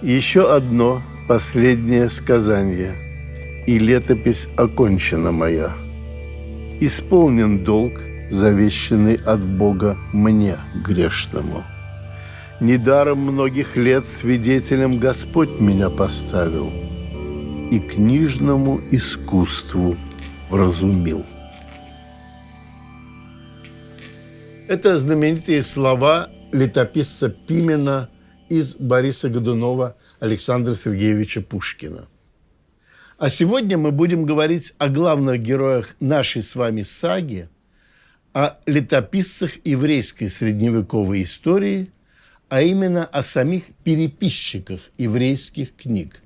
Еще одно последнее сказание, и летопись окончена моя. Исполнен долг, завещанный от Бога мне, грешному. Недаром многих лет свидетелем Господь меня поставил и книжному искусству вразумил. Это знаменитые слова летописца Пимена из Бориса Годунова Александра Сергеевича Пушкина. А сегодня мы будем говорить о главных героях нашей с вами саги, о летописцах еврейской средневековой истории, а именно о самих переписчиках еврейских книг.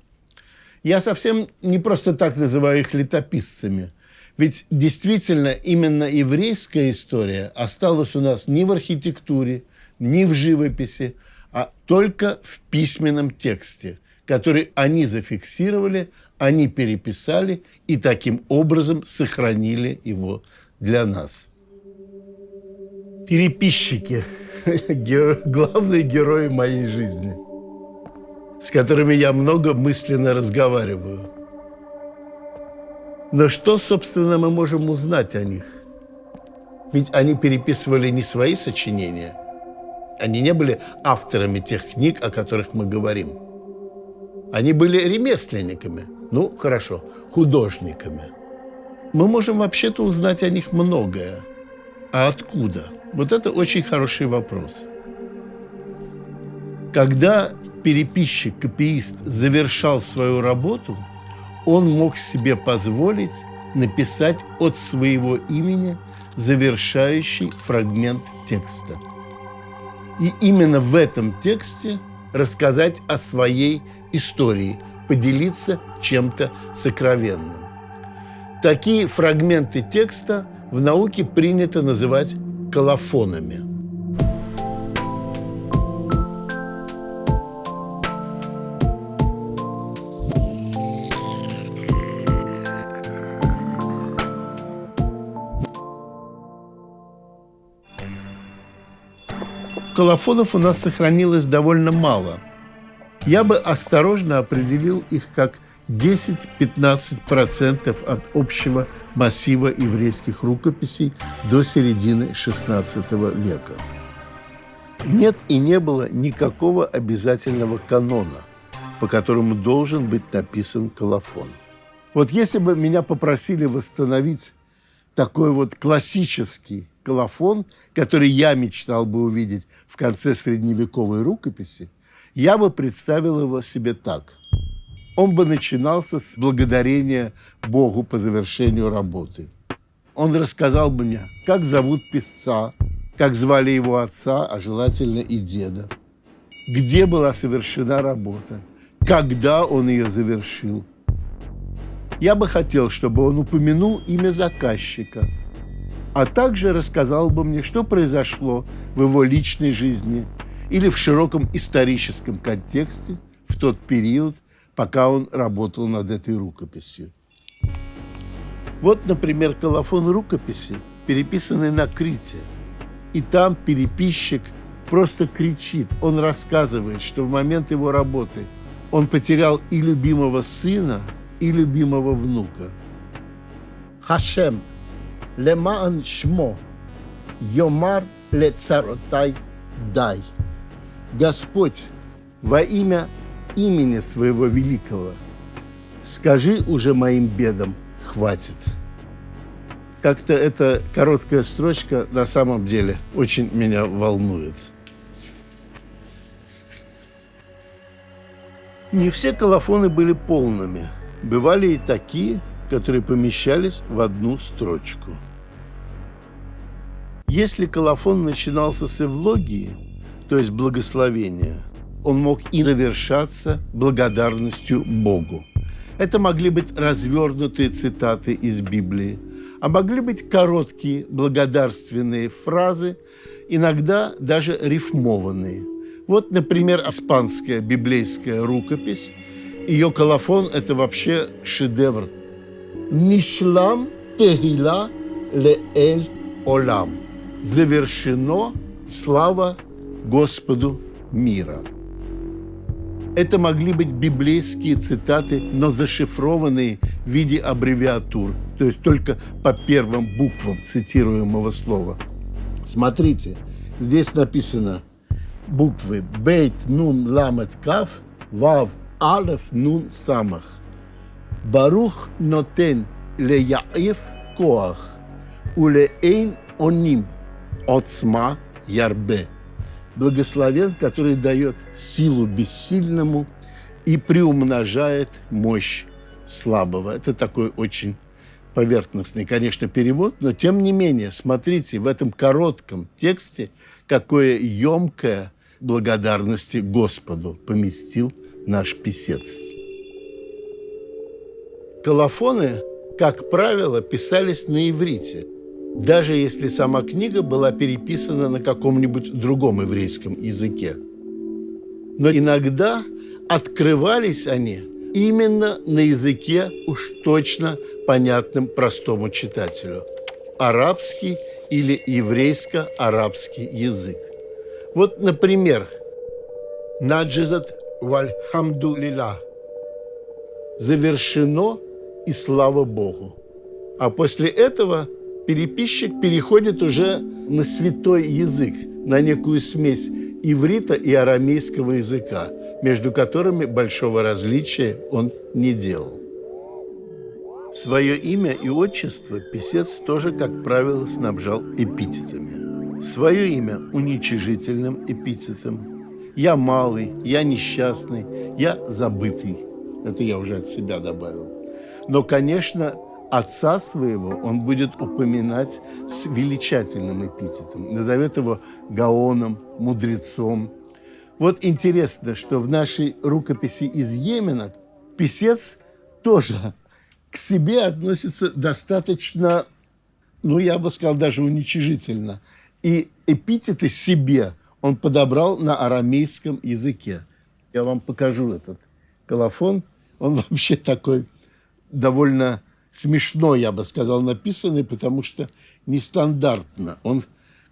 Я совсем не просто так называю их летописцами, ведь действительно именно еврейская история осталась у нас не в архитектуре, не в живописи, а только в письменном тексте, который они зафиксировали, они переписали и таким образом сохранили его для нас. Переписчики – главные герои моей жизни, с которыми я много мысленно разговариваю. Но что, собственно, мы можем узнать о них? Ведь они переписывали не свои сочинения, они не были авторами тех книг, о которых мы говорим. Они были ремесленниками, хорошо, художниками. Мы можем вообще-то узнать о них многое. А откуда? Вот это очень хороший вопрос. Когда переписчик, копиист завершал свою работу, он мог себе позволить написать от своего имени завершающий фрагмент текста. И именно в этом тексте рассказать о своей истории, поделиться чем-то сокровенным. Такие фрагменты текста в науке принято называть колофонами. Колофонов у нас сохранилось довольно мало. Я бы осторожно определил их как 10-15% от общего массива еврейских рукописей до середины XVI века. Нет и не было никакого обязательного канона, по которому должен быть написан колофон. Вот если бы меня попросили восстановить такой вот классический колофон, который я мечтал бы увидеть в конце средневековой рукописи, я бы представил его себе так. Он бы начинался с благодарения Богу по завершению работы. Он рассказал бы мне, как зовут писца, как звали его отца, а желательно и деда, где была совершена работа, когда он ее завершил. Я бы хотел, чтобы он упомянул имя заказчика, а также рассказал бы мне, что произошло в его личной жизни или в широком историческом контексте в тот период, пока он работал над этой рукописью. Вот, например, колофон рукописи, переписанный на Крите. И там переписчик просто кричит, он рассказывает, что в момент его работы он потерял и любимого сына, и любимого внука. Хашем, лемаан шмо, йомар лецаротай дай. Господь, во имя имени своего великого, скажи уже моим бедам, хватит. Как-то эта короткая строчка на самом деле очень меня волнует. Не все колофоны были полными. Бывали и такие, которые помещались в одну строчку. Если колофон начинался с эвлогии, то есть благословения, он мог и завершаться благодарностью Богу. Это могли быть развернутые цитаты из Библии, а могли быть короткие благодарственные фразы, иногда даже рифмованные. Вот, например, испанская библейская рукопись. Ее колофон – это вообще шедевр. «Нишлам техила леэль олам» – завершено, слава Господу мира. Это могли быть библейские цитаты, но зашифрованные в виде аббревиатур, то есть только по первым буквам цитируемого слова. Смотрите, здесь написано буквы Бейт, Нун, Ламет, Кав, Вав, Алеф, Нун, Самах. Барух нотен леяев коах, улеэйн оним, отсма ярбе. Благословен, который дает силу бессильному и приумножает мощь слабого. Это такой очень поверхностный, конечно, перевод, но тем не менее, смотрите, в этом коротком тексте какое емкое благодарности Господу поместил наш писец. Колофоны, как правило, писались на иврите, даже если сама книга была переписана на каком-нибудь другом еврейском языке. Но иногда открывались они именно на языке, уж точно понятным простому читателю. Арабский или еврейско-арабский язык. Вот, например, «Наджизат вальхамду лила» – «завершено и слава Богу». А после этого переписчик переходит уже на святой язык, на некую смесь иврита и арамейского языка, между которыми большого различия он не делал. Свое имя и отчество писец тоже, как правило, снабжал эпитетами. Свое имя уничижительным эпитетом. «Я малый», «я несчастный», «я забытый». Это я уже от себя добавил. Но, конечно, отца своего он будет упоминать с величательным эпитетом. Назовет его Гаоном, мудрецом. Вот интересно, что в нашей рукописи из Йемена писец тоже к себе относится достаточно, я бы сказал, даже уничижительно. И эпитеты себе он подобрал на арамейском языке. Я вам покажу этот колофон. Он вообще такой довольно смешно, я бы сказал, написанный, потому что нестандартно. Он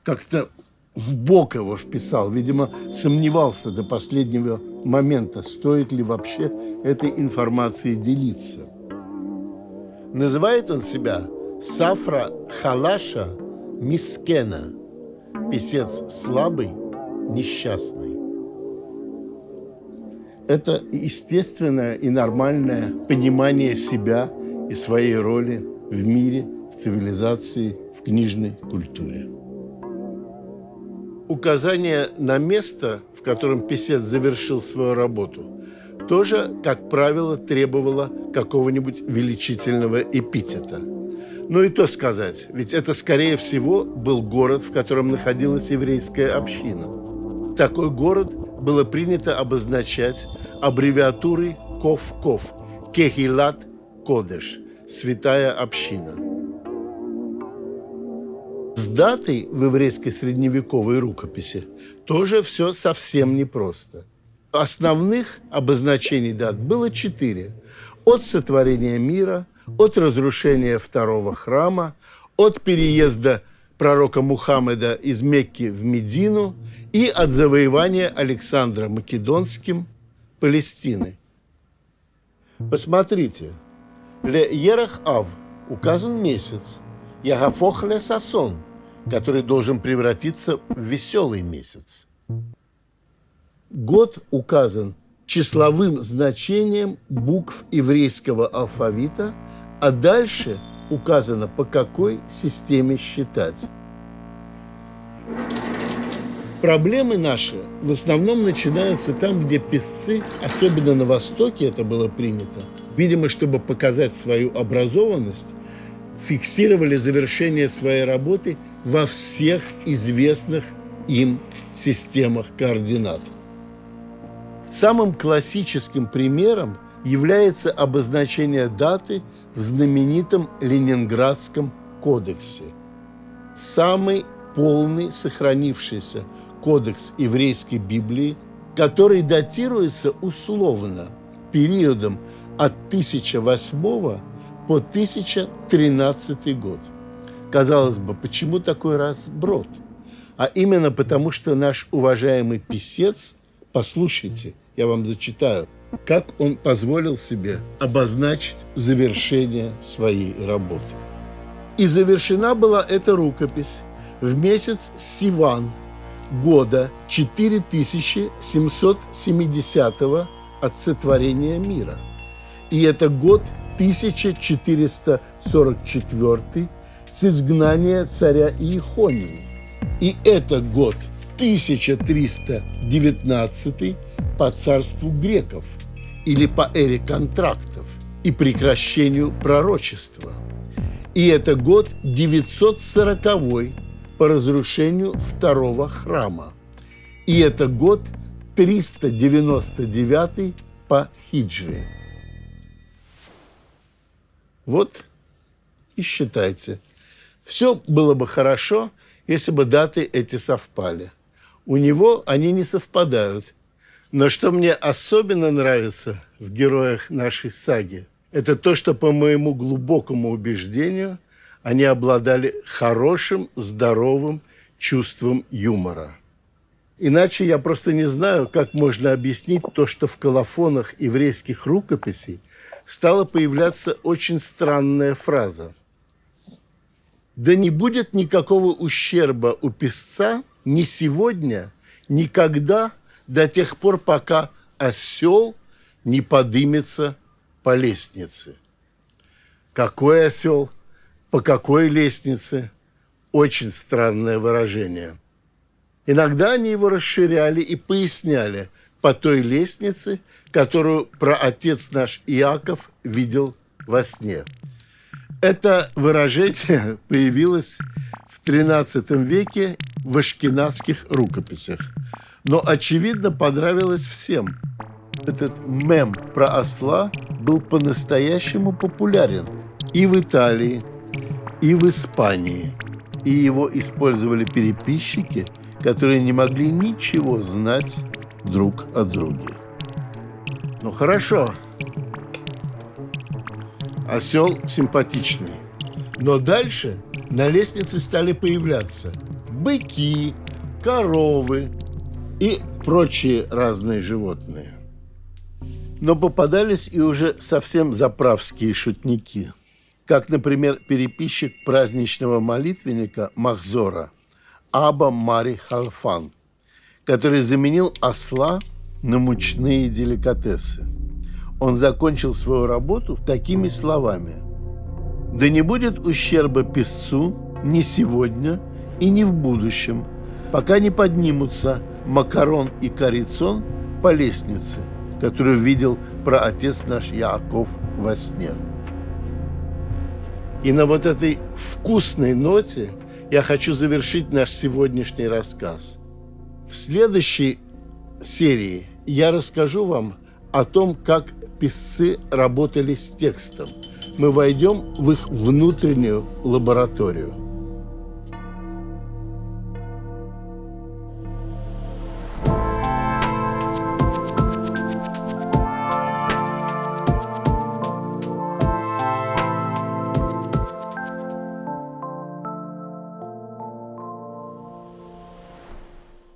как-то вбок его вписал. Видимо, сомневался до последнего момента, стоит ли вообще этой информацией делиться. Называет он себя Сафра Халаша Мискена, писец слабый, несчастный. Это естественное и нормальное понимание себя и своей роли в мире, в цивилизации, в книжной культуре. Указание на место, в котором писец завершил свою работу, тоже, как правило, требовало какого-нибудь величительного эпитета. Ну и то сказать, ведь это, скорее всего, был город, в котором находилась еврейская община. Такой город было принято обозначать аббревиатурой КОВ-КОВ – Кехилат Кодеш – святая община. С датой в еврейской средневековой рукописи тоже все совсем непросто. Основных обозначений дат было 4. От сотворения мира, от разрушения второго храма, от переезда пророка Мухаммеда из Мекки в Медину и от завоевания Александра Македонским Палестины. Посмотрите, ле Ерах Ав указан месяц, Ягафох ле Сасон, который должен превратиться в веселый месяц. Год указан числовым значением букв еврейского алфавита, а дальше указано, по какой системе считать. Проблемы наши в основном начинаются там, где писцы, особенно на Востоке это было принято, видимо, чтобы показать свою образованность, фиксировали завершение своей работы во всех известных им системах координат. Самым классическим примером является обозначение даты в знаменитом Ленинградском кодексе. Самый полный сохранившийся кодекс еврейской Библии, который датируется условно периодом от 1008 по 1013 год. Казалось бы, почему такой разброд? А именно потому, что наш уважаемый писец, послушайте, Я вам зачитаю, как он позволил себе обозначить завершение своей работы. И завершена была эта рукопись в месяц Сиван года 4770 от сотворения мира. И это год 1444 с изгнания царя Иехонии. И это год 1319 по царству греков или по эре контрактов и прекращению пророчества. И это год 940 по разрушению второго храма. И это год 399 по хиджре. Вот и считайте. Все было бы хорошо, если бы даты эти совпали. У него они не совпадают. Но что мне особенно нравится в героях нашей саги, это то, что, по моему глубокому убеждению, они обладали хорошим, здоровым чувством юмора. Иначе я просто не знаю, как можно объяснить то, что в колофонах еврейских рукописей стала появляться очень странная фраза. «Да не будет никакого ущерба у писца ни сегодня, никогда, до тех пор, пока осел не подымется по лестнице». Какой осел? По какой лестнице? Очень странное выражение. Иногда они его расширяли и поясняли по той лестнице, которую праотец наш Иаков видел во сне. Это выражение появилось в XIII веке в ашкеназских рукописях, но, очевидно, понравилось всем. Этот мем про осла был по-настоящему популярен и в Италии, и в Испании. И его использовали переписчики, которые не могли ничего знать друг о друге. Ну хорошо, осел симпатичный. Но дальше на лестнице стали появляться быки, коровы и прочие разные животные. Но попадались и уже совсем заправские шутники, как, например, переписчик праздничного молитвенника Махзора Аба Мари Халфан, который заменил осла на мучные деликатесы. Он закончил свою работу такими словами: «Да не будет ущерба писцу ни сегодня и ни в будущем, пока не поднимутся макарон и корицон по лестнице, которую видел праотец наш Яаков во сне». И на вот этой вкусной ноте я хочу завершить наш сегодняшний рассказ. В следующей серии я расскажу вам о том, как писцы работали с текстом. Мы войдем в их внутреннюю лабораторию.